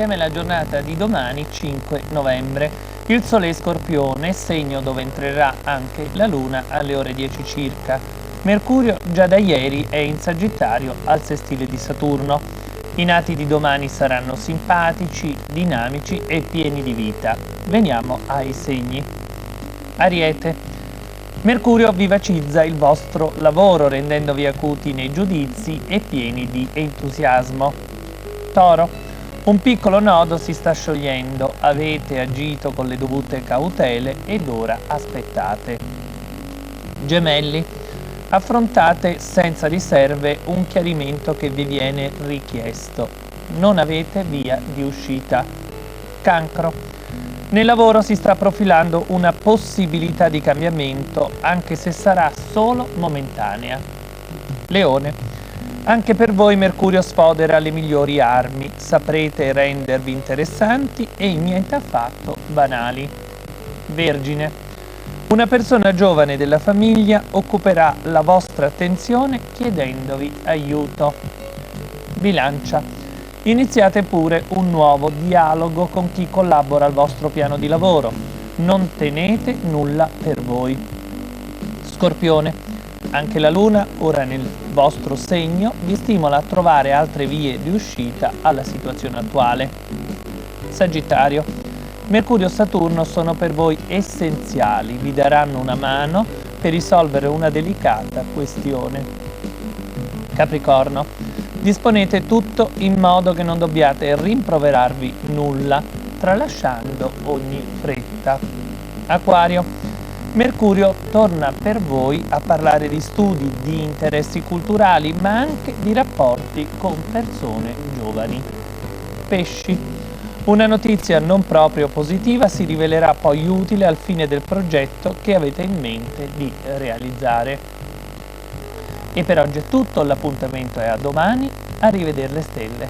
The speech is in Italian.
insieme la giornata di domani 5 novembre. Il Sole è Scorpione, segno dove entrerà anche la Luna alle ore 10 circa. Mercurio già da ieri è in Sagittario al sestile di Saturno. I nati di domani saranno simpatici, dinamici e pieni di vita. Veniamo ai segni. Ariete. Mercurio vivacizza il vostro lavoro, rendendovi acuti nei giudizi e pieni di entusiasmo. Toro. Un piccolo nodo si sta sciogliendo, avete agito con le dovute cautele ed ora aspettate. Gemelli. Affrontate senza riserve un chiarimento che vi viene richiesto. Non avete via di uscita. Cancro. Nel lavoro si sta profilando una possibilità di cambiamento, anche se sarà solo momentanea. Leone. Anche per voi Mercurio sfodera le migliori armi, saprete rendervi interessanti e niente affatto banali. Vergine. Una persona giovane della famiglia occuperà la vostra attenzione chiedendovi aiuto. Bilancia. Iniziate pure un nuovo dialogo con chi collabora al vostro piano di lavoro. Non tenete nulla per voi. Scorpione. Anche la Luna, ora nel vostro segno, vi stimola a trovare altre vie di uscita alla situazione attuale. Sagittario. Mercurio e Saturno sono per voi essenziali, vi daranno una mano per risolvere una delicata questione. Capricorno. Disponete tutto in modo che non dobbiate rimproverarvi nulla, tralasciando ogni fretta. Acquario. Mercurio torna per voi a parlare di studi, di interessi culturali, ma anche di rapporti con persone giovani. Pesci. Una notizia non proprio positiva si rivelerà poi utile al fine del progetto che avete in mente di realizzare. E per oggi è tutto, l'appuntamento è a domani, arrivederci le stelle.